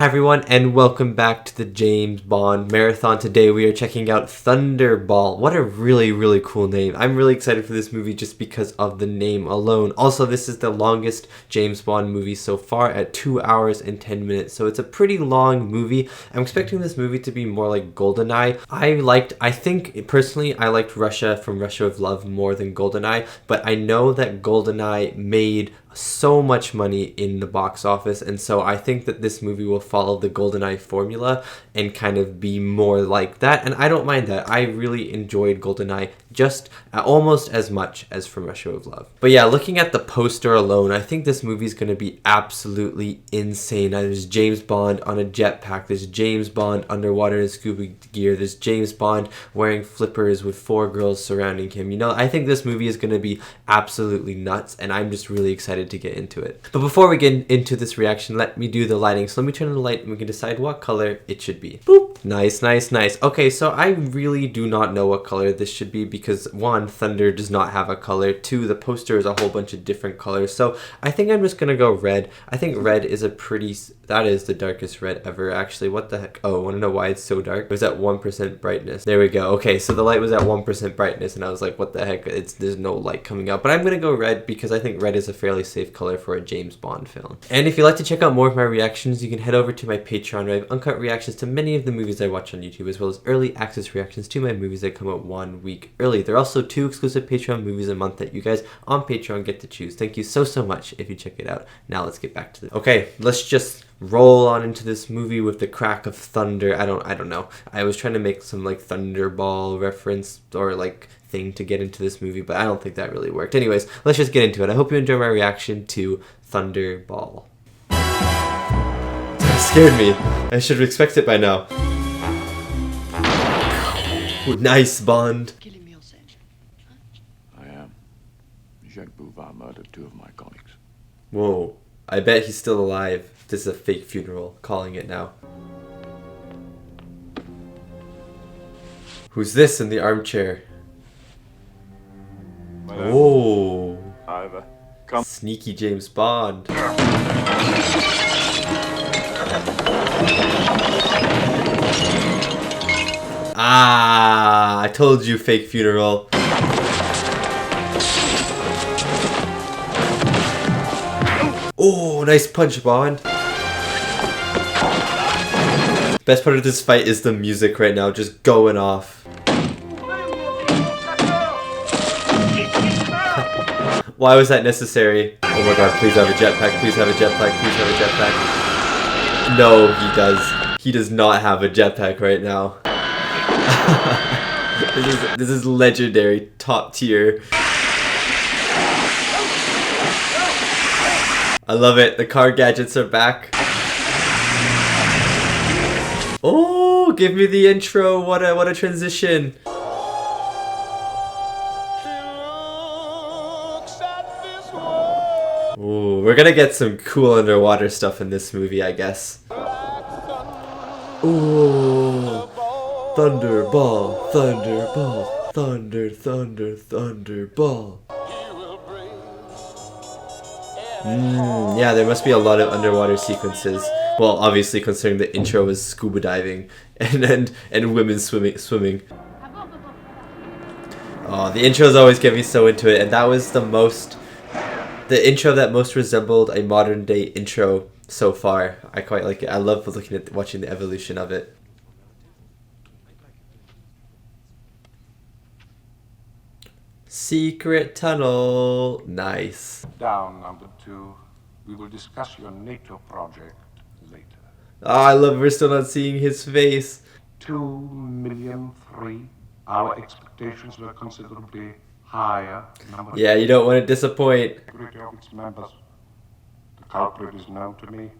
everyone, and welcome back to the James Bond Marathon. Today we are checking out Thunderball. What a really cool name. I'm really excited for this movie just because of the name alone. Also, this is the longest James Bond movie so far at 2 hours and 10 minutes, so it's a pretty long movie. I'm expecting this movie to be more like GoldenEye. I think personally I liked Russia from Russia with Love more than GoldenEye, but I know that GoldenEye made so much money in the box office, and so I think that this movie will follow the GoldenEye formula and kind of be more like that, and I don't mind that. I really enjoyed GoldenEye just almost as much as From Russia with Love. But yeah, looking at the poster alone, I think this movie is going to be absolutely insane. There's James Bond on a jetpack, there's James Bond underwater in scuba gear, there's James Bond wearing flippers with 4 girls surrounding him. You know, I think this movie is going to be absolutely nuts, and I'm just really excited to get into it. But before we get into this reaction, let me do the lighting. So let me turn on the light and we can decide what color it should be. Boop! Nice. Okay, so I really do not know what color this should be because 1, Thunder does not have a color. 2, the poster is a whole bunch of different colors. So I think I'm just gonna go red. I think red is that is the darkest red ever, actually. What the heck? Oh, wanna know why it's so dark? It was at 1% brightness. There we go. Okay, so the light was at 1% brightness and I was like, what the heck? There's no light coming out. But I'm gonna go red because I think red is a fairly safe color for a James Bond film. And if you'd like to check out more of my reactions, you can head over to my Patreon where I have uncut reactions to many of the movies I watch on YouTube, as well as early access reactions to my movies that come out 1 week early. There are also 2 exclusive Patreon movies a month that you guys on Patreon get to choose. Thank you so much if you check it out. Now let's get back to it. Okay, let's just roll on into this movie with the crack of thunder. I don't know. I was trying to make some like Thunderball reference or like thing to get into this movie, but I don't think that really worked. Anyways, let's just get into it. I hope you enjoy my reaction to Thunderball. That scared me. I should have expected it by now. Ooh, nice, Bond. I am. Jacques Bouvard murdered 2 of my colleagues. Whoa. I bet he's still alive. This is a fake funeral. Calling it now. Who's this in the armchair? Whoa. Sneaky James Bond. Ah, I told you, fake funeral. Oh, nice punch, Bond. Best part of this fight is the music right now, just going off. Why was that necessary? Oh my god, please have a jetpack, please have a jetpack, please have a jetpack. No, he does. He does not have a jetpack right now. This is legendary, top tier. I love it. The car gadgets are back. Oh, give me the intro. What a transition. Ooh, we're gonna get some cool underwater stuff in this movie, I guess. Ooh. Thunderball, Thunderball, Thunderball. Yeah, there must be a lot of underwater sequences. Well, obviously considering the intro was scuba diving and women swimming. Oh, the intros always get me so into it, and that was the intro that most resembled a modern day intro so far. I quite like it. I love watching the evolution of it. Secret tunnel. Nice. Down, number 2. We will discuss your NATO project later. Oh, I love we're still not seeing his face. 2,000,003. Our expectations were considerably higher. Yeah, you don't want to disappoint. Security of its members. The culprit is known to me.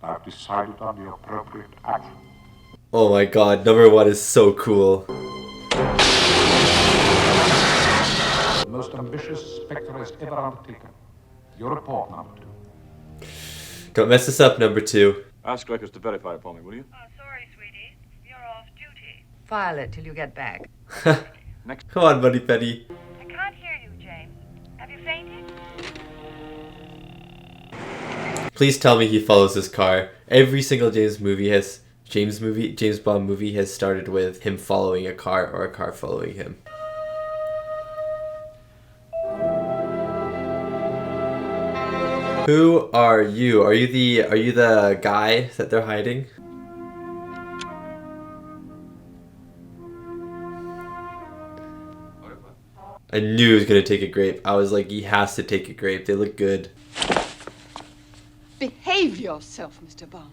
I've decided on the appropriate action. Oh my god, number 1 is so cool. The most ambitious Spectre has ever undertaken. Your report, number 2. Don't mess this up, number 2. Ask Records to verify it for me, will you? Oh, sorry, sweetie. You're off duty. File it till you get back. Next. Come on, Buddy Petty. I can't hear you, James. Have you fainted? Please tell me he follows his car. Every single James Bond movie has started with him following a car or a car following him. Who are you? Are you the guy that they're hiding? I knew he was gonna take a grape. I was like, he has to take a grape. They look good. Behave yourself, Mr. Bond.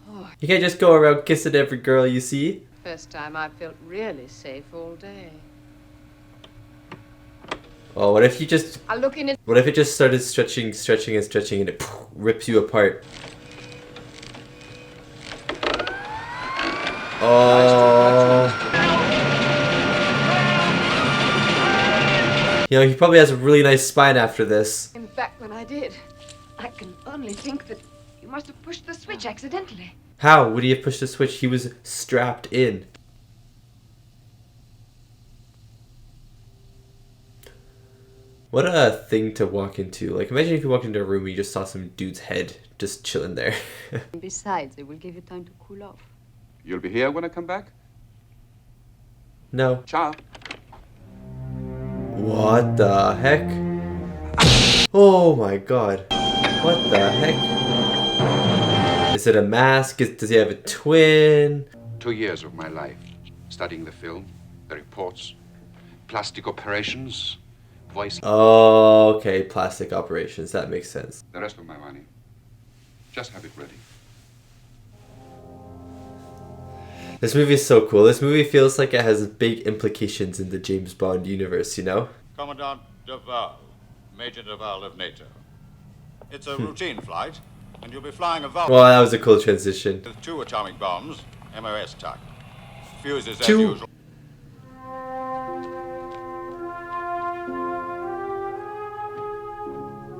Oh. You can't just go around kissing every girl you see. First time I felt really safe all day. Oh, what if you just... I look in it. What if it just started stretching and it rips you apart? Oh... You know, he probably has a really nice spine after this. In fact, when I did, I can only think that you must have pushed the switch accidentally. How would he have pushed the switch? He was strapped in. What a thing to walk into. Like, imagine if you walked into a room and you just saw some dude's head just chilling there. Besides, it will give you time to cool off. You'll be here when I come back? No. Ciao. What the heck? Oh my god. What the heck? Is it a mask? Does he have a twin? 2 years of my life, studying the film, the reports, plastic operations, voice. Oh, okay, plastic operations. That makes sense. The rest of my money. Just have it ready. This movie is so cool. This movie feels like it has big implications in the James Bond universe, you know? Commandant Duval, Major Duval of NATO. It's a routine flight, and you'll be flying a Vulcan Well, that was a cool transition. with 2 atomic bombs, MOS type. Fuses as 2. usual.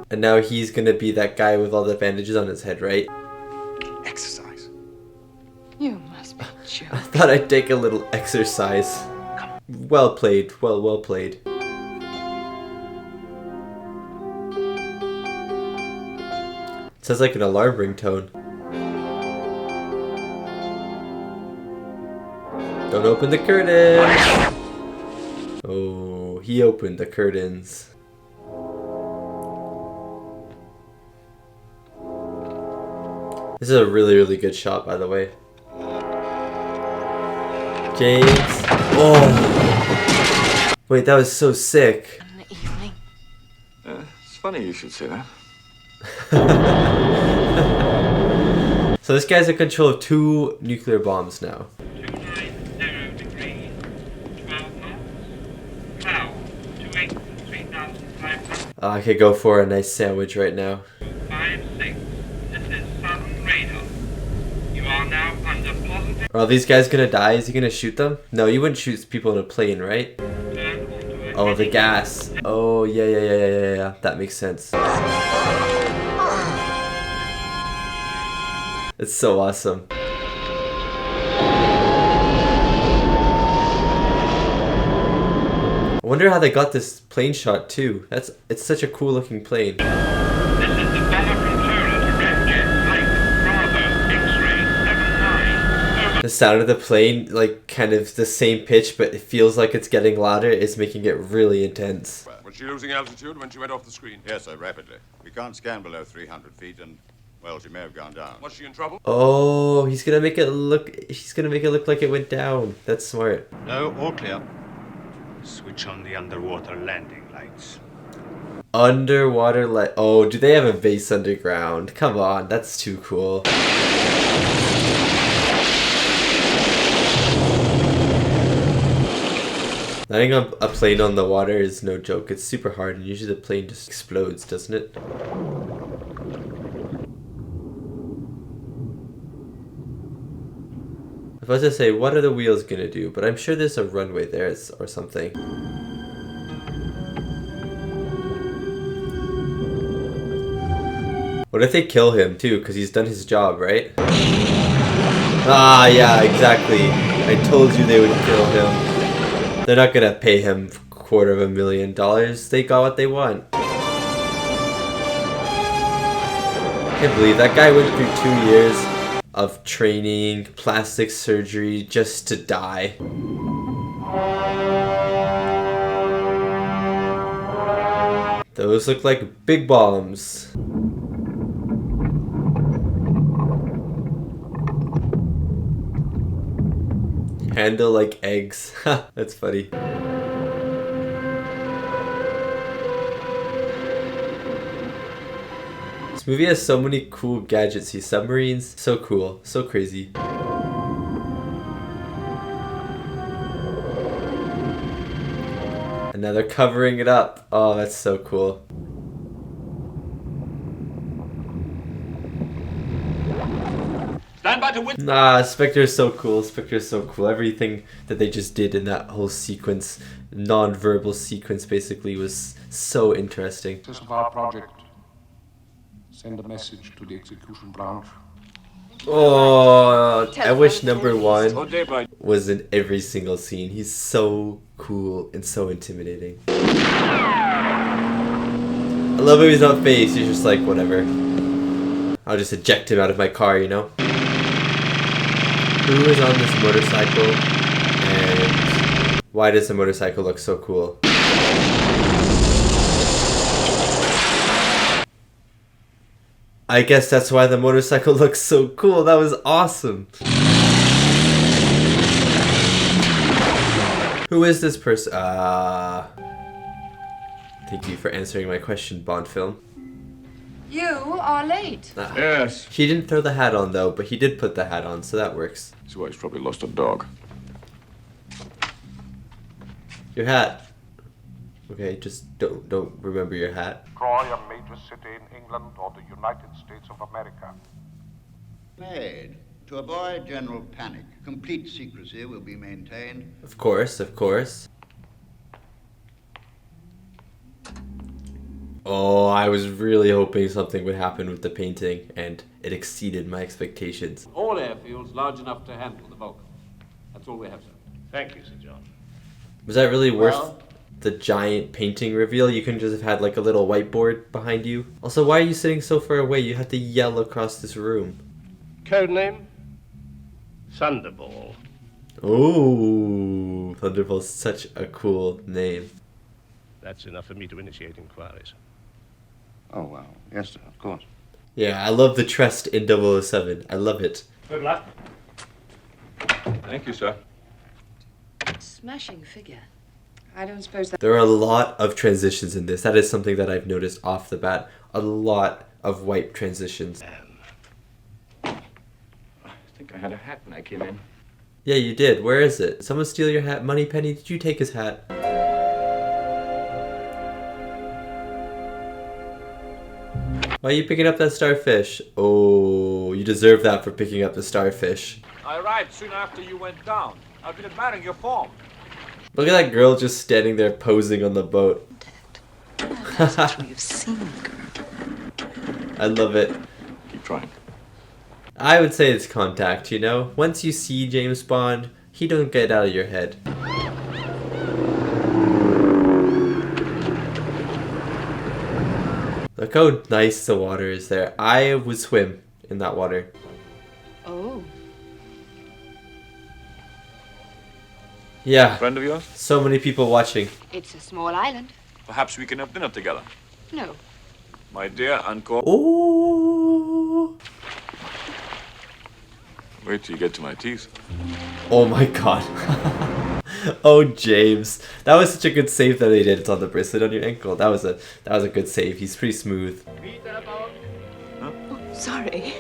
And now he's gonna be that guy with all the bandages on his head, right? Exercise. You must be I joking. thought I'd take a little exercise. Well played. Well played. Sounds like an alarm ringtone. Don't open the curtains! Oh, he opened the curtains. This is a really good shot, by the way. James. Oh! Wait, that was so sick. In the evening. It's funny you should say that. So this guy's in control of 2 nuclear bombs now. 290 degrees, 12 knots. Cloud, 283,500. I could go for a nice sandwich right now. 256. This is Southern Radar. You are now under positive Are all these guys gonna die? Is he gonna shoot them? No, you wouldn't shoot people in a plane, right? turn onto a Oh, the gas. Oh, yeah. That makes sense. It's so awesome. I wonder how they got this plane shot too. It's such a cool looking plane. This is the bomber controller to Redjet Flight Bravo X-ray 79. Over. The sound of the plane, like kind of the same pitch, but it feels like it's getting louder. It's making it really intense. Was she losing altitude when she went off the screen? Yes, sir, rapidly. We can't scan below 300 feet, and, well, she may have gone down. Was she in trouble? Oh, he's gonna make it look like it went down. That's smart. No, all clear. Switch on the underwater landing lights. Underwater light. Oh, do they have a base underground? Come on, that's too cool. Landing on a plane on the water is no joke. It's super hard, and usually the plane just explodes, doesn't it? I was about to say, what are the wheels gonna do? But I'm sure there's a runway there or something. What if they kill him too? Because he's done his job, right? Ah, yeah, exactly. I told you they would kill him. They're not gonna pay him $250,000. They got what they want. Can't believe that guy went through 2 years of training, plastic surgery, just to die. Those look like big bombs. Handle like eggs. That's funny. This movie has so many cool gadgets. These submarines, so cool, so crazy. And now they're covering it up. Oh, that's so cool. Stand by to win. Nah, Spectre's so cool. Spectre's so cool. Everything that they just did in that whole sequence, non-verbal sequence basically, was so interesting. This of our project. Send a message to the execution branch. Oh, I wish number one All day by was in every single scene. He's so cool and so intimidating. I love how he's not phased. He's just like, whatever. I'll just eject him out of my car, you know? Who is on this motorcycle? And why does the motorcycle look so cool? I guess that's why the motorcycle looks so cool. That was awesome. Who is this person? Thank you for answering my question, Bond film. You are late. Yes. He didn't throw the hat on though, but he did put the hat on, so that works. His wife's probably lost a dog. Your hat. Okay, just don't remember your hat. Troy, a major city in England or the United States of America. Made. To avoid general panic, complete secrecy will be maintained. Of course, of course. Oh, I was really hoping something would happen with the painting, and it exceeded my expectations. All airfields large enough to handle the Vulcan. That's all we have, sir. Thank you, Sir John. Was that really worth Well, the giant painting reveal? You couldn't just have had like a little whiteboard behind you? Also, why are you sitting so far away? You have to yell across this room. Code name? Thunderball. Oh, Thunderball's such a cool name. That's enough for me to initiate inquiries. Oh, well, yes, sir, of course. Yeah, I love the trust in 007. I love it. Good luck. Thank you, sir. Smashing figure. I don't suppose that... There are a lot of transitions in this. That is something that I've noticed off the bat. A lot of white transitions. I think I had a hat when I came in. Yeah, you did. Where is it? Someone steal your hat? Moneypenny, did you take his hat? Why are you picking up that starfish? Oh, you deserve that for picking up the starfish. I arrived soon after you went down. I've been admiring your form. Look at that girl just standing there posing on the boat. We've seen the girl. I love it. Keep trying. I would say it's contact, you know? Once you see James Bond, he don't get out of your head. Look how nice the water is there. I would swim in that water. Oh. Yeah, Friend of yours? so many people watching. It's a small island. Perhaps we can have dinner together. No. My dear Uncle. Oh, Wait till you get to my teeth. oh my god. Oh, James. That was such a good save that they did. It's on the bracelet on your ankle. That was a good save. He's pretty smooth. Oh, sorry.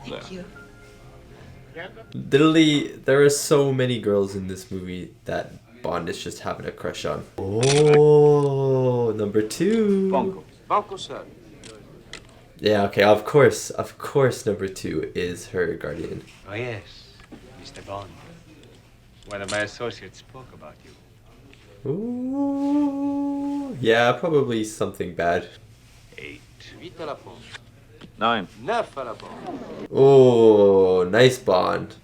Thank you. Literally, there are so many girls in this movie that Bond is just having a crush on. Oh, number 2. Bunko. Bunko, sir. Yeah, okay, of course, number 2 is her guardian. Oh, yes, Mr. Bond. One of my associates spoke about you. Ooh, yeah, probably something bad. 8. 8 à la pont. 9. 9 à la pont. Oh, nice Bond.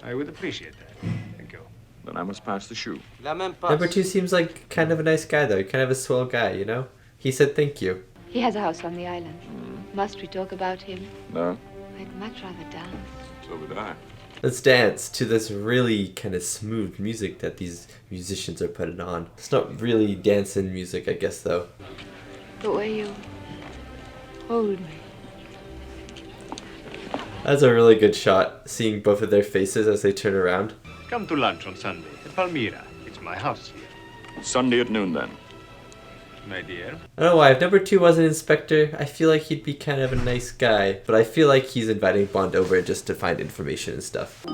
I would appreciate that. Thank you. Then I must pass the shoe. La même passe. Number 2 seems like kind of a nice guy, though. Kind of a swell guy, you know? He said thank you. He has a house on the island. Must we talk about him? No. I'd much rather dance. So would I. Let's dance to this really kind of smooth music that these musicians are putting on. It's not really dancing music, I guess, though. The way you hold me. That's a really good shot, seeing both of their faces as they turn around. Come to lunch on Sunday at Palmyra. It's my house here. Sunday at noon, then. My dear. I don't know why, if number 2 was an inspector, I feel like he'd be kind of a nice guy. But I feel like he's inviting Bond over just to find information and stuff.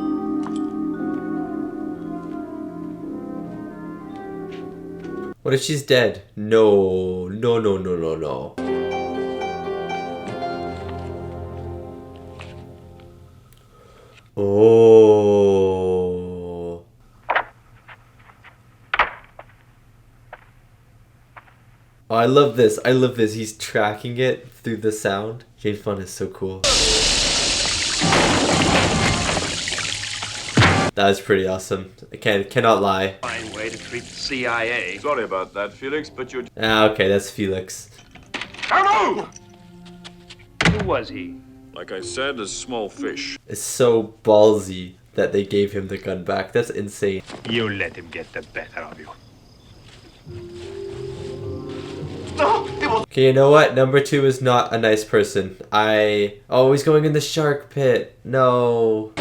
What if she's dead? No, no, no, no, no, no. Oh. Oh, I love this. I love this. He's tracking it through the sound. James Bond is so cool. That was pretty awesome. I cannot lie. Fine way to treat the CIA. Sorry about that, Felix, but you're... Ah, okay, that's Felix. Hello! Who was he? Like I said, a small fish. It's so ballsy that they gave him the gun back. That's insane. You let him get the better of you. Okay, you know what? Number 2 is not a nice person. Oh, he's going in the shark pit. No.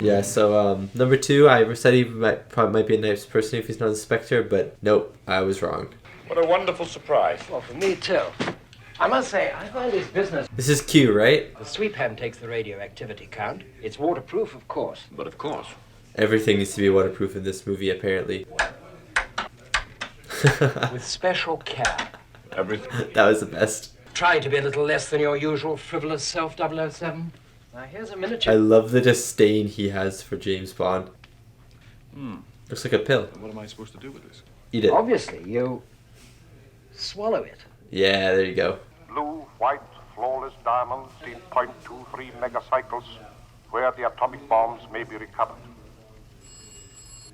Yeah, so number 2, I said he probably might be a nice person if he's not an inspector, but nope, I was wrong. What a wonderful surprise. Well, for me, too. I must say, I find this business... This is Q, right? The sweep hand takes the radioactivity count. It's waterproof, of course. But of course. Everything needs to be waterproof in this movie, apparently. With special care. Everything. That was the best. Trying to be a little less than your usual frivolous self, 007. Now, here's a miniature... I love the disdain he has for James Bond. Looks like a pill. What am I supposed to do with this? Eat it. Obviously, you swallow it. Yeah, there you go. Blue, white, flawless diamonds in 0.23 megacycles, where the atomic bombs may be recovered.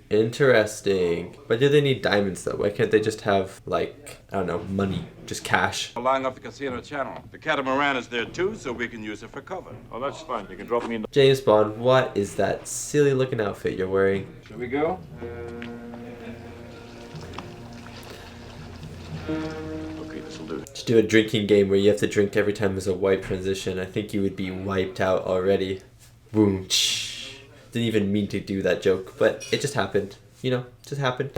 Interesting. But do they need diamonds though? Why can't they just have, like, I don't know, money? Just cash? Lying off the casino channel. The catamaran is there too, so we can use it for cover. Oh, that's fine. You can drop me in the... James Bond, what is that silly looking outfit you're wearing? Shall we go? Okay, this'll do. Just do a drinking game where you have to drink every time there's a wipe transition. I think you would be wiped out already. Boom. Didn't even mean to do that joke, but it just happened. You know, it just happened.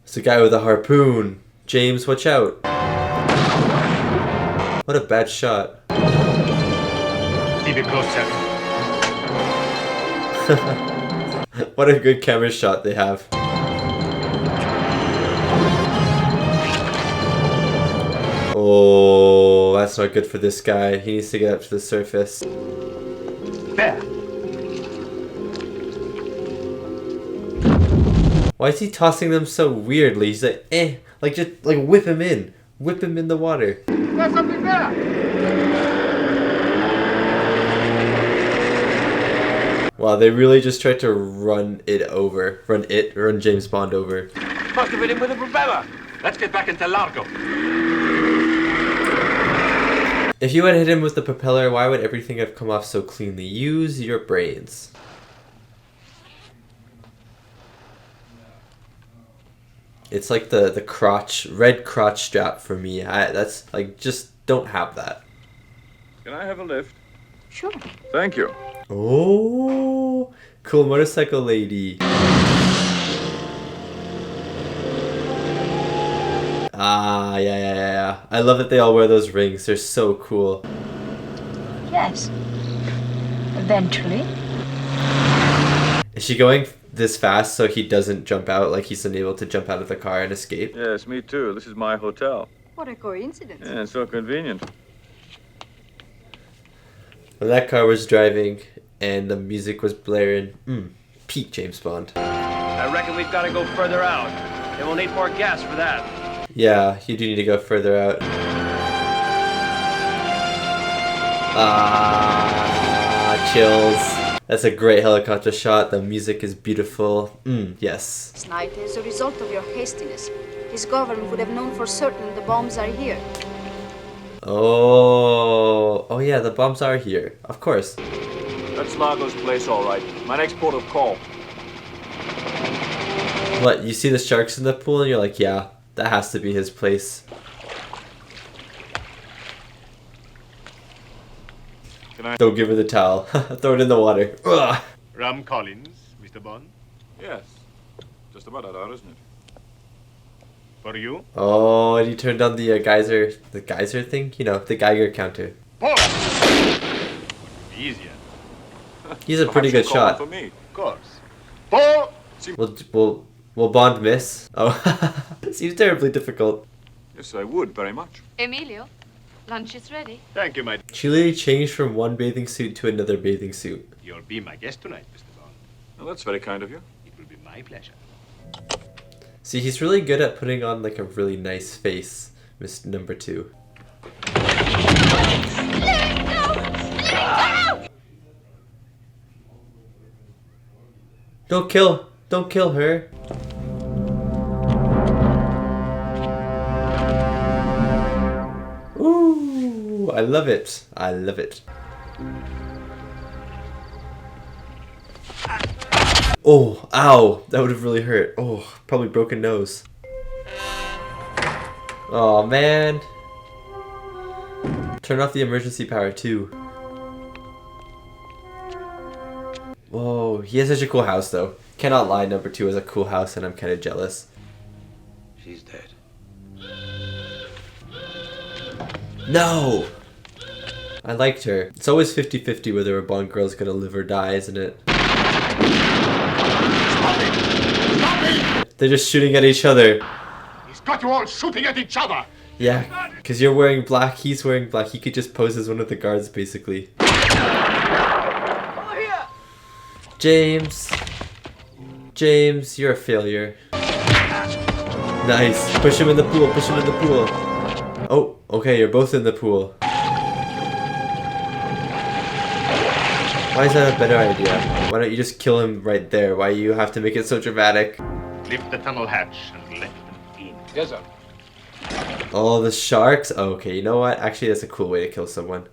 It's a guy with a harpoon. James, watch out. What a bad shot. Keep it close, Celi. What a good camera shot they have. Oh, that's not good for this guy. He needs to get up to the surface. There. Why is he tossing them so weirdly? He's like, like just like whip him in. Whip him in the water. There's something there. Wow, they really just tried to run James Bond over. Must have hit him with a propeller. Let's get back into Largo. If you had hit him with the propeller, why would everything have come off so cleanly? Use your brains. It's like the red crotch strap for me. That's like, just don't have that. Can I have a lift? Sure. Thank you. Oh, cool motorcycle lady. Ah, yeah. I love that they all wear those rings. They're so cool. Yes. Eventually. Is she going this fast so he doesn't jump out, like he's unable to jump out of the car and escape? Yes, me too. This is my hotel. What a coincidence. Yeah, it's so convenient. When that car was driving and the music was blaring, peak James Bond. I reckon we've got to go further out. And we'll need more gas for that. Yeah, you do need to go further out. Ah, chills. That's a great helicopter shot. The music is beautiful. Yes. This night is a result of your hastiness. His government would have known for certain the bombs are here. Oh yeah, the bombs are here. Of course. That's Largo's place, all right. My next port of call. What, you see the sharks in the pool and you're like, yeah, that has to be his place. Don't give her the towel. Throw it in the water. Ugh. Ram Collins, Mr. Bond? Yes. Just about that hour, isn't it? For you? Oh, and he turned on the geyser thing? You know, the Geiger counter. Easier. He's a pretty good shot. For me. Of course. Will Bond miss? Oh, seems terribly difficult. Yes, I would, very much. Emilio, lunch is ready. Thank you, my... She literally changed from one bathing suit to another bathing suit. You'll be my guest tonight, Mr. Bond. Well, that's very kind of you. It will be my pleasure. See, he's really good at putting on like a really nice face, Mr. Number 2. Don't kill her. Ooh, I love it. I love it. Oh, ow. That would have really hurt. Oh, probably broken nose. Oh, man. Turn off the emergency power, too. Whoa, he has such a cool house, though. Cannot lie, Number 2 has a cool house, and I'm kind of jealous. She's dead. No! I liked her. It's always 50-50 whether a Bond girl's gonna live or die, isn't it? They're just shooting at each other. He's got you all shooting at each other. Yeah, because you're wearing black, he's wearing black. He could just pose as one of the guards, basically. James. James, you're a failure. Nice. Push him in the pool, push him in the pool. Oh, okay, you're both in the pool. Why is that a better idea? Why don't you just kill him right there? Why do you have to make it so dramatic? Lift the tunnel hatch and let them in. Yes, sir. Oh, the sharks? Oh, okay, you know what? Actually, that's a cool way to kill someone.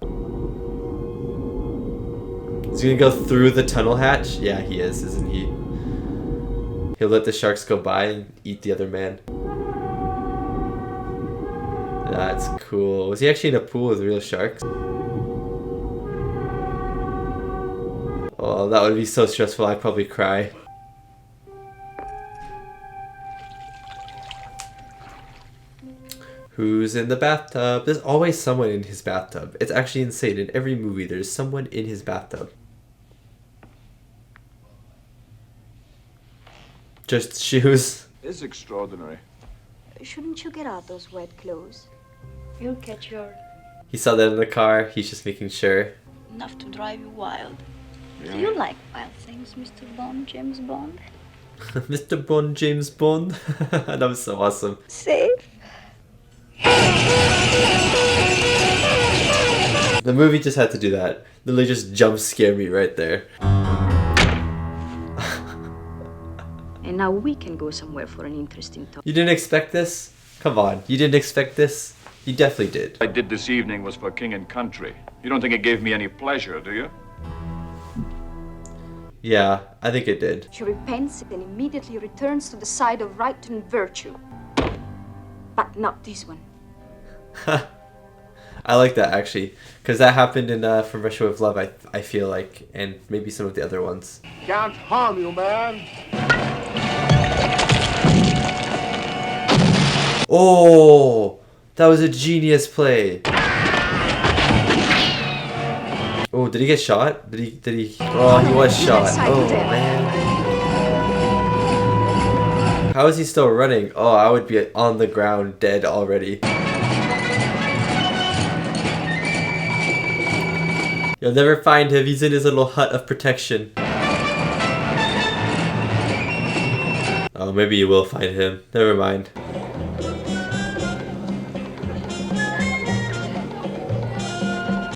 Is he gonna go through the tunnel hatch? Yeah, he is, isn't he? He'll let the sharks go by and eat the other man. That's cool. Was he actually in a pool with real sharks? Oh, that would be so stressful. I'd probably cry. Who's in the bathtub? There's always someone in his bathtub. It's actually insane. In every movie, there's someone in his bathtub. Just shoes. It's extraordinary. Shouldn't you get out those wet clothes? You'll catch your... He saw that in the car. He's just making sure. Enough to drive you wild. Yeah. Do you like wild things, Mr. Bond, James Bond? Mr. Bond, James Bond. That was so awesome. Safe? The movie just had to do that. Literally just jump scare me right there. And now we can go somewhere for an interesting talk. You didn't expect this? Come on, you didn't expect this? You definitely did. What I did this evening was for king and country. You don't think it gave me any pleasure, do you? Yeah, I think it did. She repents and immediately returns to the side of right and virtue. But not this one. I like that actually, because that happened in From Russia with Love, I feel like, and maybe some of the other ones. Can't harm you, man. Oh, that was a genius play. Oh, did he get shot? Did he? Oh, he was shot. Oh, man. How is he still running? Oh, I would be on the ground dead already. You'll never find him. He's in his little hut of protection. Oh, maybe you will find him. Never mind.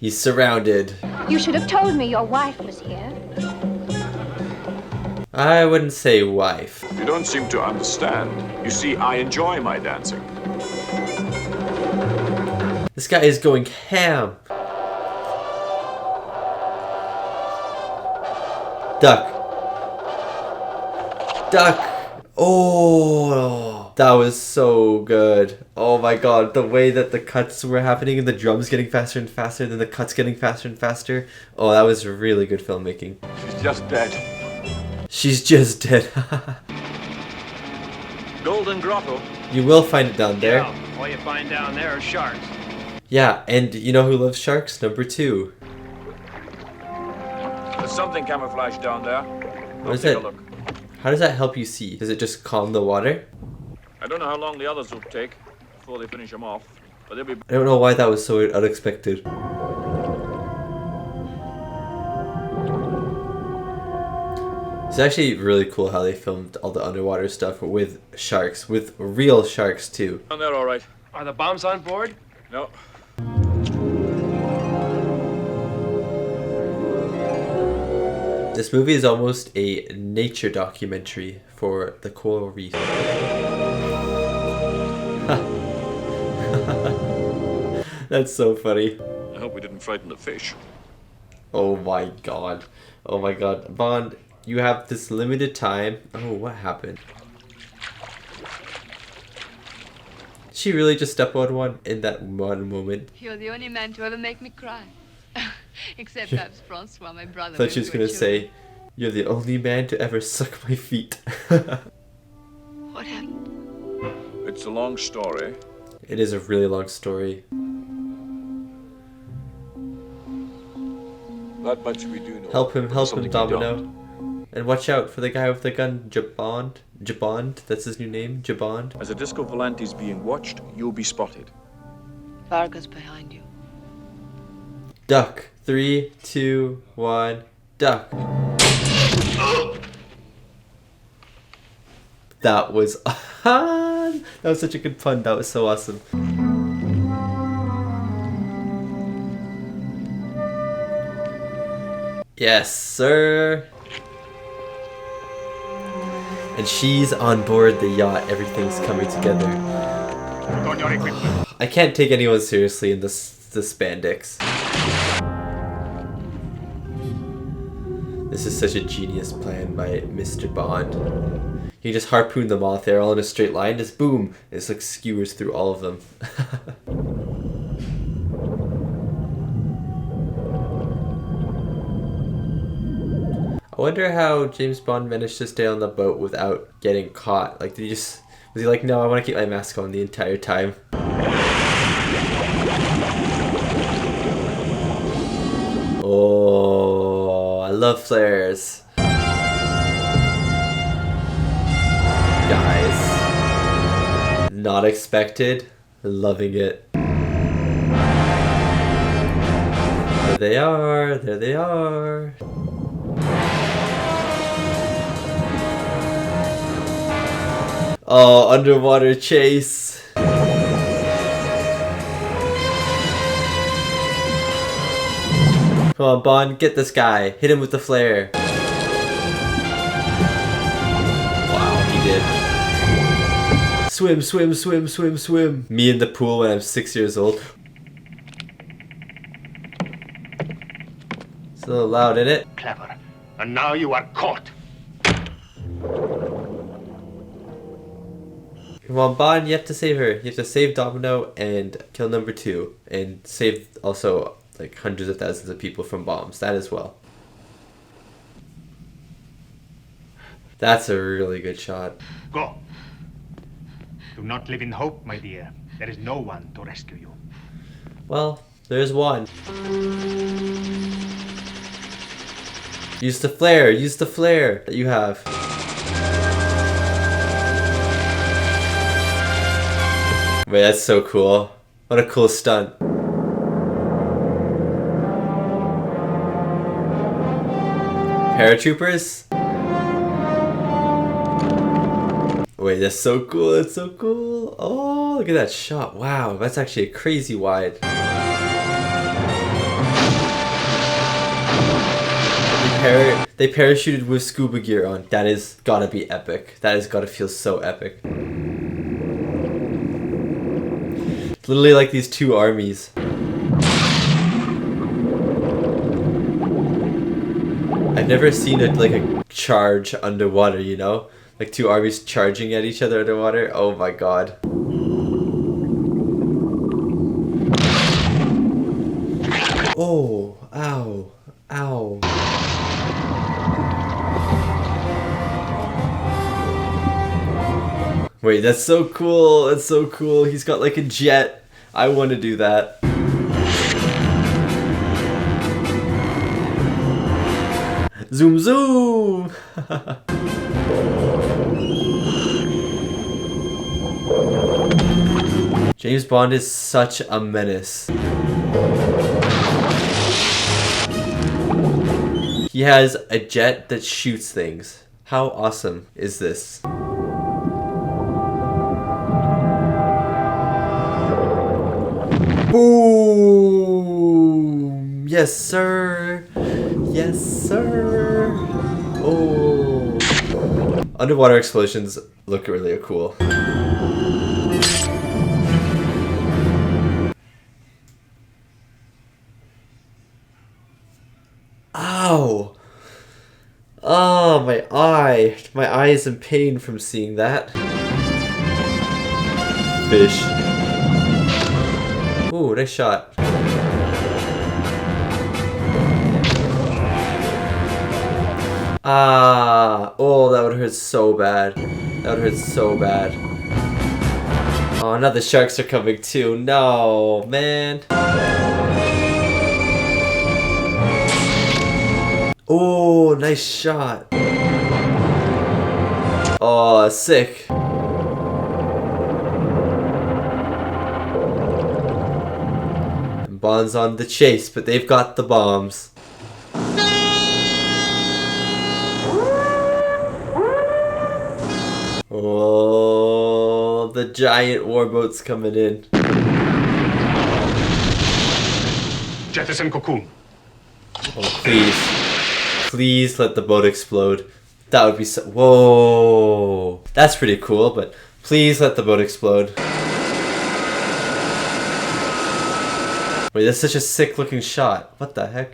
He's surrounded. You should have told me your wife was here. I wouldn't say wife. You don't seem to understand. You see, I enjoy my dancing. This guy is going ham. Duck. Duck. Oh, that was so good. Oh my god, the way that the cuts were happening and the drums getting faster and faster, then the cuts getting faster and faster. Oh, that was really good filmmaking. She's just dead. She's just dead. Golden grotto. You will find it down there. Yeah, all you find down there are sharks. Yeah, and you know who loves sharks? Number 2. There's something camouflaged down there. What is Take it? a look. How does that help you see? Does it just calm the water? I don't know how long the others will take before they finish them off, but they'll be... I don't know why that was so unexpected. It's actually really cool how they filmed all the underwater stuff with sharks, with real sharks too. Down there, all right. Are the bombs on board? No. This movie is almost a nature documentary for the coral reef. That's so funny. I hope we didn't frighten the fish. Oh my god. Oh my god. Bond, you have this limited time. Oh, what happened? She really just stepped on one in that one moment. You're the only man to ever make me cry. Except perhaps Francois, my brother. I thought she was gonna say, "You're the only man to ever suck my feet." What happened? It's a long story. It is a really long story. Not much we do know. Help him, Something we Domino. don't. And watch out for the guy with the gun, Jabond. Jabond, that's his new name, Jabond. As a disco volante is being watched, you'll be spotted. Vargas behind you. Duck. 3, 2, 1, duck. That was that was such a good pun. That was so awesome. Yes, sir. And she's on board the yacht. Everything's coming together. I can't take anyone seriously in this spandex. This is such a genius plan by Mr. Bond. He just harpooned them all. They're all in a straight line. Just boom. It's like skewers through all of them. I wonder how James Bond managed to stay on the boat without getting caught. Like, was he like, no, I want to keep my mask on the entire time? Oh, I love flares. Guys. Not expected. Loving it. There they are. There they are. Oh, underwater chase. Come on, Bond, get this guy. Hit him with the flare. Wow, he did. Swim, swim, swim, swim, swim. Me in the pool when I'm 6 years old. It's a little loud, isn't it? Clever. And now you are caught. Come on, Bond, you have to save her. You have to save Domino and kill number 2. And save also like hundreds of thousands of people from bombs. That as well. That's a really good shot. Go. Do not live in hope, my dear. There is no one to rescue you. Well, there's one. Use the flare. Use the flare that you have. Wait, that's so cool. What a cool stunt. Paratroopers? Wait, that's so cool. That's so cool. Oh, look at that shot. Wow, that's actually a crazy wide. they parachuted with scuba gear on. That is gotta be epic. That has gotta feel so epic. It's literally like these two armies. I've never seen like a charge underwater, you know? Like two armies charging at each other underwater. Oh my god. Oh, ow, ow. Wait, that's so cool. That's so cool. He's got like a jet. I want to do that. Zoom, zoom. James Bond is such a menace. He has a jet that shoots things. How awesome is this? Boom! Yes, sir. Yes, sir. Oh. Underwater explosions look really cool. Ow! Oh, my eye. My eye is in pain from seeing that. Fish. Ooh, nice shot. Ah, oh, that would hurt so bad. That would hurt so bad. Oh, now the sharks are coming too. No, man. Oh, nice shot. Oh, sick. Bond's on the chase, but they've got the bombs. Oh, the giant warboat's coming in. Jettison cocoon. Oh, please. Please let the boat explode. That would be so... Whoa. That's pretty cool, but please let the boat explode. Wait, that's such a sick looking shot. What the heck?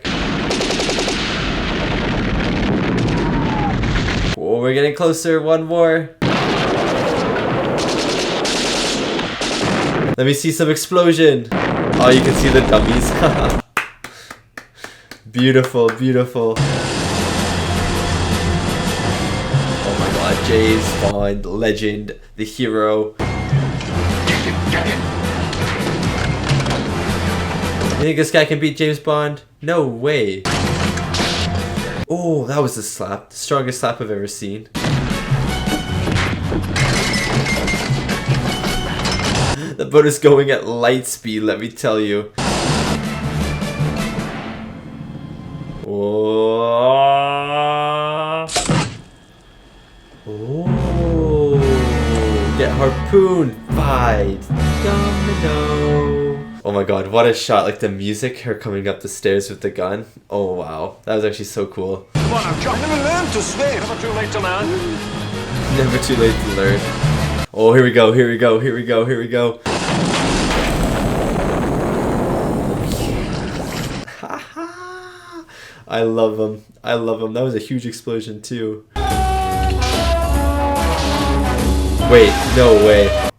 Oh, we're getting closer. One more. Let me see some explosion. Oh, you can see the dummies. Beautiful, beautiful. Oh my god, James Bond, legend, the hero. You think this guy can beat James Bond? No way. Oh, that was a slap. The strongest slap I've ever seen. The boat is going at light speed, let me tell you. Oh. Oh. Get harpooned. Fight. Domino. Oh my god, what a shot. Like the music, her coming up the stairs with the gun. Oh wow. That was actually so cool. Come on, I've never learned to swim. Never too late to learn. Never too late to learn. Oh, here we go, here we go, here we go, here we go. I love him. I love him. That was a huge explosion too. Wait, no way.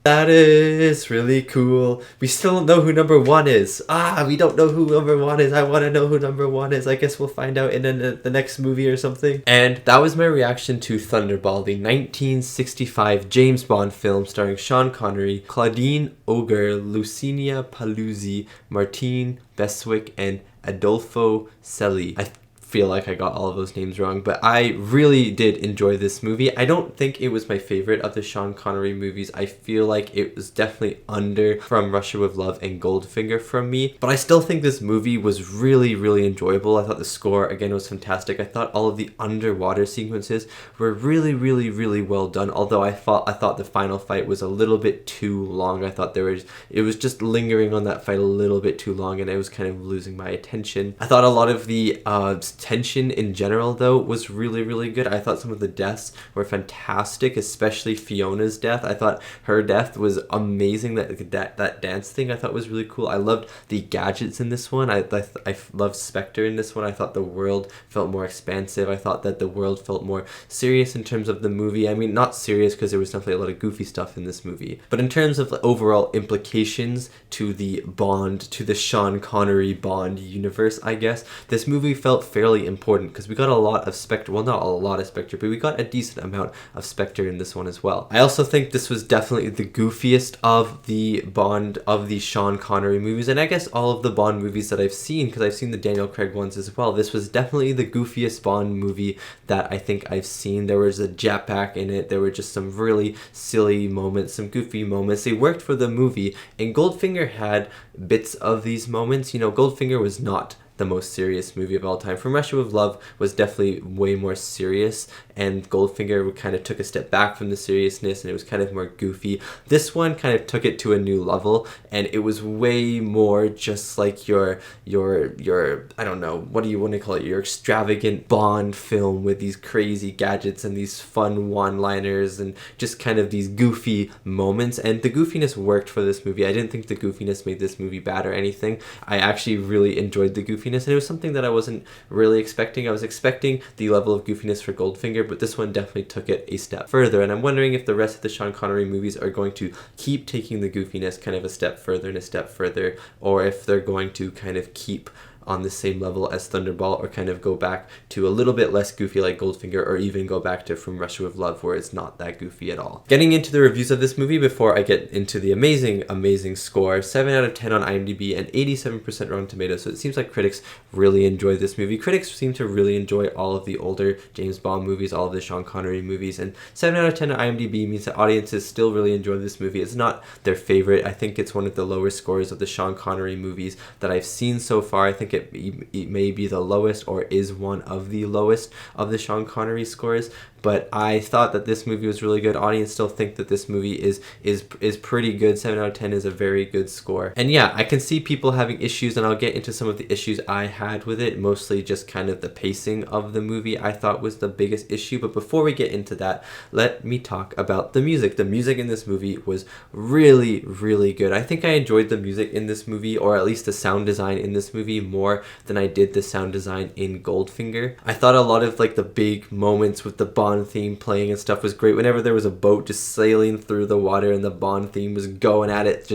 That is really cool. We still don't know who number 1 is. We don't know who number 1 is. I want to know who number 1 is. I guess we'll find out in the next movie or something. And that was my reaction to Thunderball, the 1965 James Bond film starring Sean Connery, Claudine, Auger, Luciana, Paluzzi, Martine, Beswick, and Adolfo, Celi. I feel like I got all of those names wrong, but I really did enjoy this movie. I don't think it was my favorite of the Sean Connery movies. I feel like it was definitely under From Russia with Love and Goldfinger from me, but I still think this movie was really, really enjoyable. I thought the score, again, was fantastic. I thought all of the underwater sequences were really, really, really well done, although I thought the final fight was a little bit too long. I thought it was just lingering on that fight a little bit too long, and I was kind of losing my attention. I thought a lot of the tension in general, though, was really, really good. I thought some of the deaths were fantastic, especially Fiona's death. I thought her death was amazing. That dance thing I thought was really cool. I loved the gadgets in this one. I loved Spectre in this one. I thought the world felt more expansive. I thought that the world felt more serious in terms of the movie. I mean, not serious because there was definitely a lot of goofy stuff in this movie, but in terms of overall implications to the Bond, to the Sean Connery Bond universe, I guess, this movie felt fairly important because we got a lot of Spectre. Well, not a lot of Spectre, but we got a decent amount of Spectre in this one as well. I also think this was definitely the goofiest of the Bond, of the Sean Connery movies, and I guess all of the Bond movies that I've seen, because I've seen the Daniel Craig ones as well. This was definitely the goofiest Bond movie that I think I've seen. There was a jetpack in it. There were just some really silly moments, some goofy moments. They worked for the movie, and Goldfinger had bits of these moments. You know, Goldfinger was not the most serious movie of all time. From Russia with Love was definitely way more serious, and Goldfinger kind of took a step back from the seriousness, and it was kind of more goofy. This one kind of took it to a new level, and it was way more just like your I don't know, what do you want to call it, your extravagant Bond film with these crazy gadgets and these fun one-liners and just kind of these goofy moments, and the goofiness worked for this movie. I didn't think the goofiness made this movie bad or anything. I actually really enjoyed the goofiness, and it was something that I wasn't really expecting. I was expecting the level of goofiness for Goldfinger, but this one definitely took it a step further, and I'm wondering if the rest of the Sean Connery movies are going to keep taking the goofiness kind of a step further and a step further, or if they're going to kind of keep on the same level as Thunderball, or kind of go back to a little bit less goofy like Goldfinger, or even go back to From Russia with Love where it's not that goofy at all. Getting into the reviews of this movie before I get into the amazing score, 7 out of 10 on IMDb and 87% Rotten Tomatoes, so it seems like critics really enjoy this movie. Critics seem to really enjoy all of the older James Bond movies, all of the Sean Connery movies, and 7 out of 10 on IMDb means that audiences still really enjoy this movie. It's not their favorite. I think it's one of the lower scores of the Sean Connery movies that I've seen so far. I think it may be the lowest, or is one of the lowest of the Sean Connery scores, but I thought that this movie was really good. Audience still think that this movie is pretty good. 7 out of 10 is a very good score. And yeah, I can see people having issues, and I'll get into some of the issues I had with it, mostly just kind of the pacing of the movie I thought was the biggest issue. But before we get into that, let me talk about the music. The music in this movie was really, really good. I think I enjoyed the music in this movie, or at least the sound design in this movie, more than I did the sound design in Goldfinger. I thought a lot of like the big moments with the Bond theme playing and stuff was great. Whenever there was a boat just sailing through the water and the Bond theme was going at it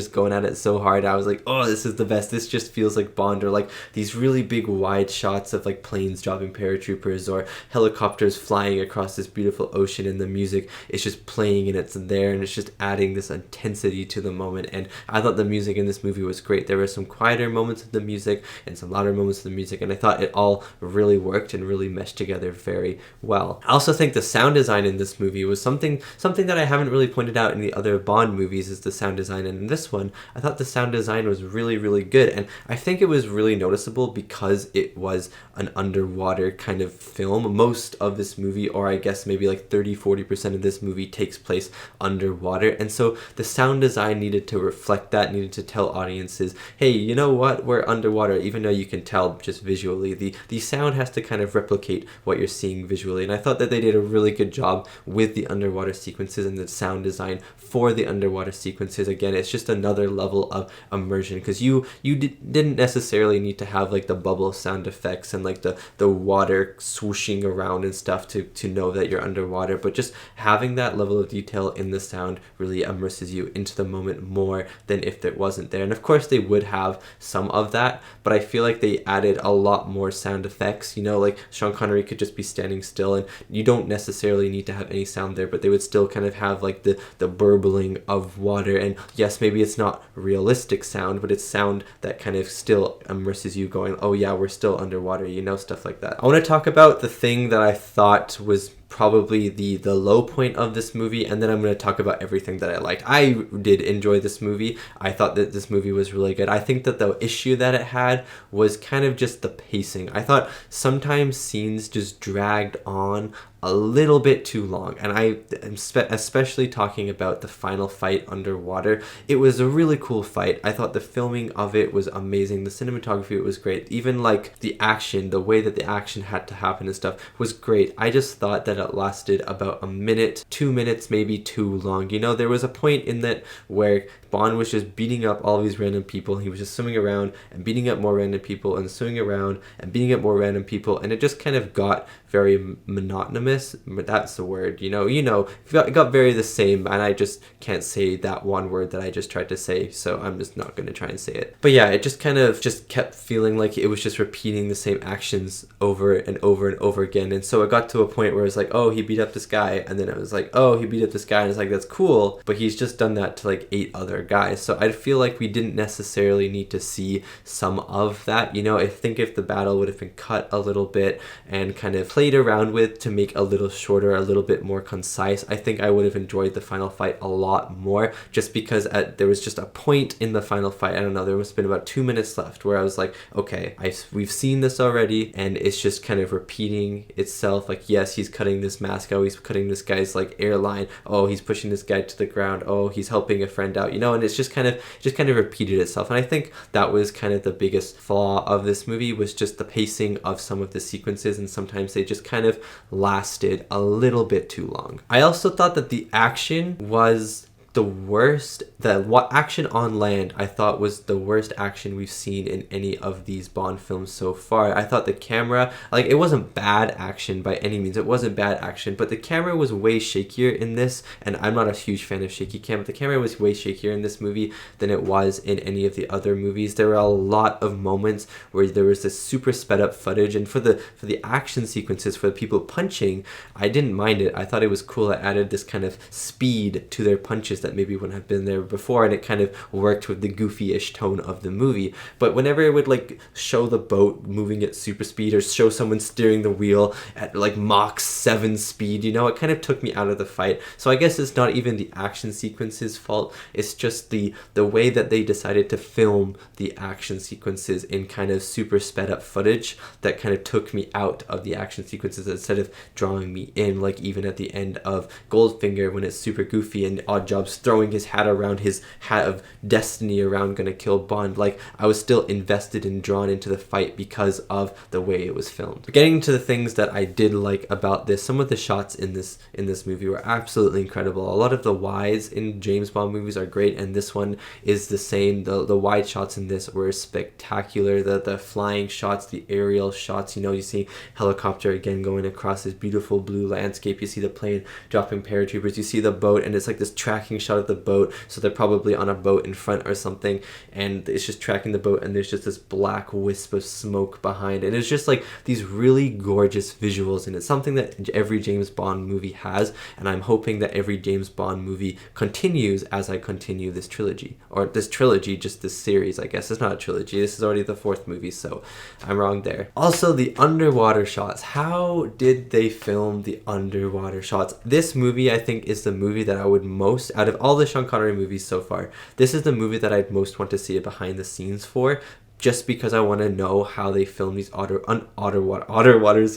so hard, I was like, oh, this is the best. This just feels like Bond. Or like these really big wide shots of like planes dropping paratroopers or helicopters flying across this beautiful ocean, and the music is just playing and it's there and it's just adding this intensity to the moment. And I thought the music in this movie was great. There were some quieter moments of the music and some louder moments of the music, and I thought it all really worked and really meshed together very well. I also think the sound design in this movie was something that I haven't really pointed out in the other Bond movies, is the sound design. And in this one, I thought the sound design was really, really good, and I think it was really noticeable because it was an underwater kind of film. Most of this movie, or I guess maybe like 30-40% of this movie, takes place underwater, and so the sound design needed to reflect that, needed to tell audiences, hey, you know what, we're underwater, even though you can tell just visually. The sound has to kind of replicate what you're seeing visually, and I thought that they did a really good job with the underwater sequences and the sound design for the underwater sequences. Again, it's just another level of immersion, because you didn't necessarily need to have like the bubble sound effects and like the water swooshing around and stuff to know that you're underwater, but just having that level of detail in the sound really immerses you into the moment more than if it wasn't there. And of course they would have some of that, but I feel like like they added a lot more sound effects, you know, like Sean Connery could just be standing still and you don't necessarily need to have any sound there, but they would still kind of have like the burbling of water. And yes, maybe it's not realistic sound, but it's sound that kind of still immerses you going, oh yeah, we're still underwater, you know, stuff like that. I want to talk about the thing that I thought was probably the low point of this movie, and then I'm going to talk about everything that I liked. I did enjoy this movie. I thought that this movie was really good. I think that the issue that it had was kind of just the pacing. I thought sometimes scenes just dragged on a little bit too long, and I am especially talking about the final fight underwater. It was a really cool fight. I thought the filming of it was amazing. The cinematography was great. Even like the action, the way that the action had to happen and stuff was great. I just thought that it lasted about a minute, 2 minutes, maybe too long. You know, there was a point in that where Bond was just beating up all these random people. He was just swimming around and beating up more random people and swimming around and beating up more random people, and it just kind of got very monotonous. That's the word, you know, it got very the same, and I just can't say that one word that I just tried to say, so I'm just not going to try and say it. But yeah, it just kind of just kept feeling like it was just repeating the same actions over and over and over again. And so it got to a point where it's like, oh, he beat up this guy, and then it was like, oh, he beat up this guy, and it's like, that's cool, but he's just done that to like 8 other guys. So I feel like we didn't necessarily need to see some of that, you know. I think if the battle would have been cut a little bit and kind of played around with to make a little shorter, a little bit more concise, I think I would have enjoyed the final fight a lot more, just because there was just a point in the final fight, I don't know, there must have been about 2 minutes left where I was like, okay, we've seen this already, and it's just kind of repeating itself. Like, yes, he's cutting this mask, oh, he's cutting this guy's like airline, oh, he's pushing this guy to the ground, oh, he's helping a friend out, you know, and it's just kind of repeated itself. And I think that was kind of the biggest flaw of this movie, was just the pacing of some of the sequences, and sometimes they just kind of lasted a little bit too long. I also thought that the action was the worst. What action on land I thought was the worst action we've seen in any of these Bond films so far. I thought the camera, like, it wasn't bad action by any means, it wasn't bad action, but the camera was way shakier in this, and I'm not a huge fan of shaky cam, but the camera was way shakier in this movie than it was in any of the other movies. There were a lot of moments where there was this super sped up footage, and for the action sequences, for the people punching, I didn't mind it. I thought it was cool. It added this kind of speed to their punches that maybe wouldn't have been there before, and it kind of worked with the goofy-ish tone of the movie. But whenever it would like show the boat moving at super speed, or show someone steering the wheel at like Mach 7 speed, you know, it kind of took me out of the fight. So I guess it's not even the action sequences fault, it's just the way that they decided to film the action sequences in kind of super sped up footage that kind of took me out of the action sequences instead of drawing me in. Like even at the end of Goldfinger, when it's super goofy and Oddjob's throwing his hat around, his hat of destiny around, gonna kill Bond, like I was still invested and drawn into the fight because of the way it was filmed. But getting to the things that I did like about this, some of the shots in this movie were absolutely incredible. A lot of the wides in James Bond movies are great, and this one is the same. The wide shots in this were spectacular. The flying shots, the aerial shots, you know, you see helicopter again going across this beautiful blue landscape, you see the plane dropping paratroopers, you see the boat, and it's like this tracking shot of the boat, so they're probably on a boat in front or something, and it's just tracking the boat, and there's just this black wisp of smoke behind, and it's just like these really gorgeous visuals, and it's something that every James Bond movie has, and I'm hoping that every James Bond movie continues as I continue this trilogy, or this trilogy, just this series, I guess. It's not a trilogy, this is already the 4th movie, so I'm wrong there. Also, the underwater shots. How did they film the underwater shots? This movie, I think, is the movie that I would most, out of all the Sean Connery movies so far, this is the movie that I'd most want to see a behind the scenes for, just because I want to know how they film these underwater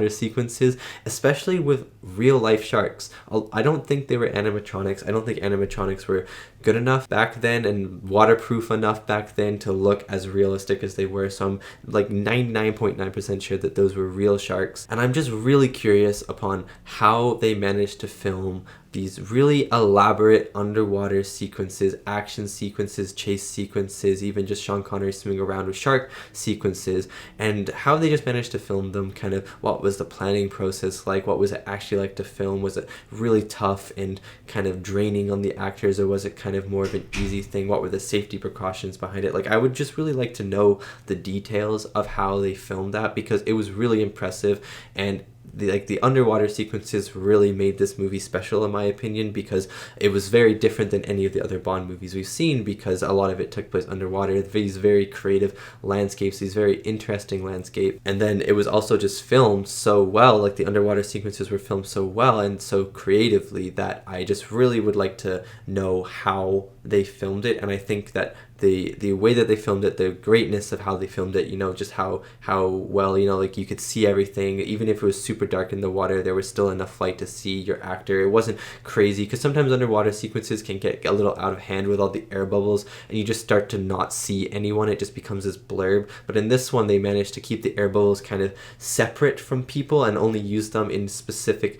sequences, especially with real life sharks. I don't think they were animatronics. I don't think animatronics were good enough back then and waterproof enough back then to look as realistic as they were. So I'm like 99.9% sure that those were real sharks. And I'm just really curious upon how they managed to film these really elaborate underwater sequences, action sequences, chase sequences, even just Sean Connery swimming around with shark sequences, and how they just managed to film them. Kind of what was the planning process like? What was it actually like to film? Was it really tough and kind of draining on the actors, or was it kind kind of more of an easy thing? What were the safety precautions behind it? Like, I would just really like to know the details of how they filmed that, because it was really impressive, and the underwater sequences really made this movie special in my opinion, because it was very different than any of the other Bond movies we've seen, because a lot of it took place underwater, these very creative landscapes, these very interesting landscapes, and then it was also just filmed so well, like the underwater sequences were filmed so well and so creatively, that I just really would like to know how they filmed it. And I think that the way that they filmed it, the greatness of how they filmed it, you know, just how well, you know, like you could see everything, even if it was super dark in the water, there was still enough light to see your actor. It wasn't crazy, because sometimes underwater sequences can get a little out of hand with all the air bubbles, and you just start to not see anyone. It just becomes this blurb. But in this one, they managed to keep the air bubbles kind of separate from people and only use them in specific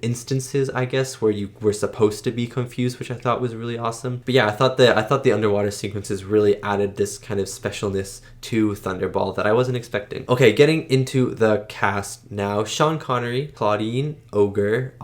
instances, I guess, where you were supposed to be confused, which I thought was really awesome. But yeah, I thought the underwater sequences really added this kind of specialness to Thunderball that I wasn't expecting. Okay, getting into the cast now. Sean Connery, Claudine, Auger,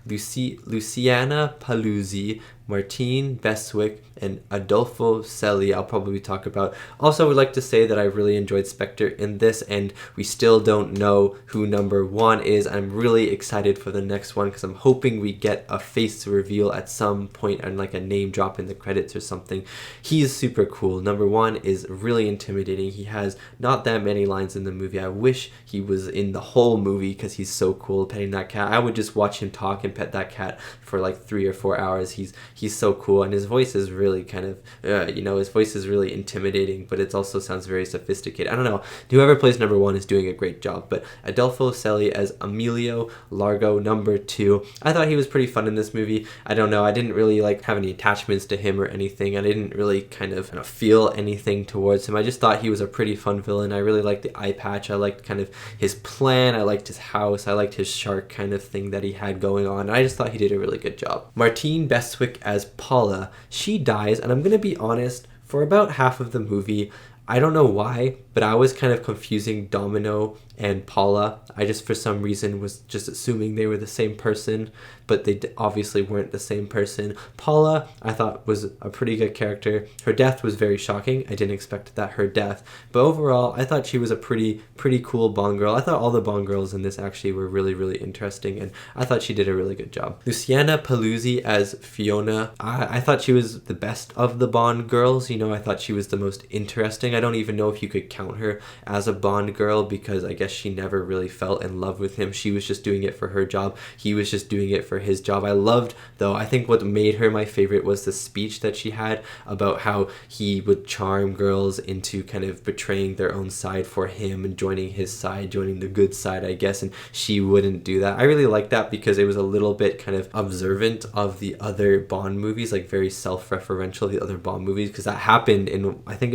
Luciana Paluzzi, Martine Beswick, and Adolfo Celi I'll probably talk about. Also, I would like to say that I really enjoyed Spectre in this, and we still don't know who number 1 is. I'm really excited for the next one, because I'm hoping we get a face reveal at some point and like a name drop in the credits or something. He is super cool. Number 1 is really intimidating. He has not that many lines in the movie. I wish he was in the whole movie, because he's so cool petting that cat. I would just watch him talk and pet that cat for like 3 or 4 hours. He's so cool, and his voice is really kind of his voice is really intimidating, but it also sounds very sophisticated. I don't know, whoever plays number 1 is doing a great job. But Adolfo Celi as Emilio Largo, number 2, I thought he was pretty fun in this movie. I don't know, I didn't really like have any attachments to him or anything. I didn't really kind of feel anything towards him. I just thought he was a pretty fun villain. I really liked the eye patch. I liked kind of his plan. I liked his house. I liked his shark kind of thing that he had going on. I just thought he did a really good job. Martine Beswick as Paula. She dies, and I'm gonna be honest, for about half of the movie, I don't know why, but I was kind of confusing Domino and Paula. I just, for some reason, was just assuming they were the same person, but they obviously weren't the same person. Paula, I thought, was a pretty good character. Her death was very shocking. I didn't expect that, her death. But overall, I thought she was a pretty cool Bond girl. I thought all the Bond girls in this actually were really, really interesting, and I thought she did a really good job. Luciana Paluzzi as Fiona. I thought she was the best of the Bond girls. You know, I thought she was the most interesting. I don't even know if you could count her as a Bond girl, because I guess she never really fell in love with him. She was just doing it for her job. He was just doing it for his job. I loved, though, I think what made her my favorite was the speech that she had about how he would charm girls into kind of betraying their own side for him and joining his side, joining the good side, I guess, and she wouldn't do that. I really liked that, because it was a little bit kind of observant of the other Bond movies, like very self-referential, the other Bond movies, because that happened in, I think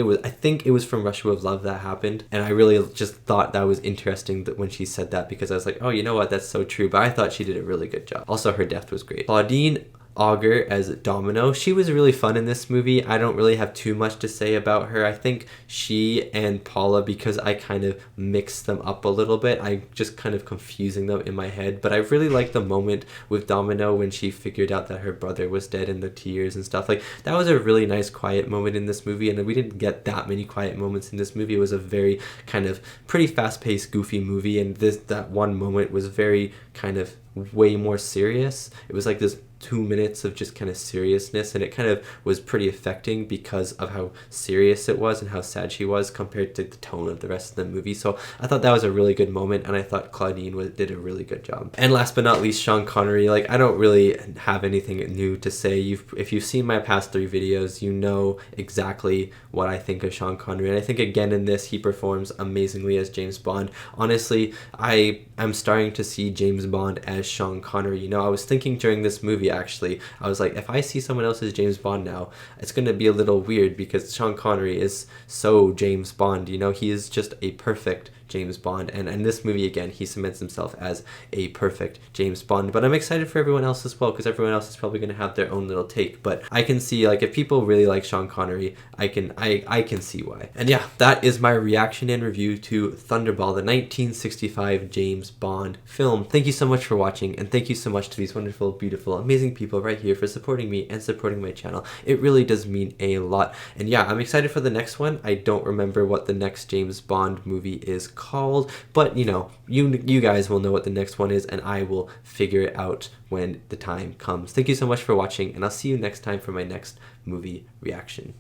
it was from Russia with Love that happened, and I really just thought that was interesting that when she said that, because I was like, oh, you know what, that's so true. But I thought she did a really good job. Also, her death was great. Claudine Auger as Domino. She was really fun in this movie. I don't really have too much to say about her. I think she and Paula, because I kind of mixed them up a little bit, I just kind of confusing them in my head. But I really liked the moment with Domino when she figured out that her brother was dead, and the tears and stuff. Like, that was a really nice quiet moment in this movie, and we didn't get that many quiet moments in this movie. It was a very kind of pretty fast-paced, goofy movie, and that one moment was very kind of way more serious. It was like this 2 minutes of just kind of seriousness, and it kind of was pretty affecting because of how serious it was and how sad she was compared to the tone of the rest of the movie. So I thought that was a really good moment, and I thought Claudine did a really good job. And last but not least, Sean Connery. Like, I don't really have anything new to say. If you've seen my past 3 videos, you know exactly what I think of Sean Connery, and I think again in this he performs amazingly as James Bond. Honestly, I am starting to see James Bond as Sean Connery. You know, I was thinking during this movie, actually, I was like, if I see someone else as James Bond now, it's going to be a little weird, because Sean Connery is so James Bond. You know, he is just a perfect James Bond, and in this movie again he cements himself as a perfect James Bond. But I'm excited for everyone else as well, because everyone else is probably going to have their own little take. But I can see, like, if people really like Sean Connery, I can see why. And yeah, that is my reaction and review to Thunderball, the 1965 James Bond film. Thank you so much for watching. watching, and thank you so much to these wonderful, beautiful, amazing people right here for supporting me and supporting my channel. It really does mean a lot. And yeah, I'm excited for the next one. I don't remember what the next James Bond movie is called, but you know, you guys will know what the next one is, and I will figure it out when the time comes. Thank you so much for watching, and I'll see you next time for my next movie reaction.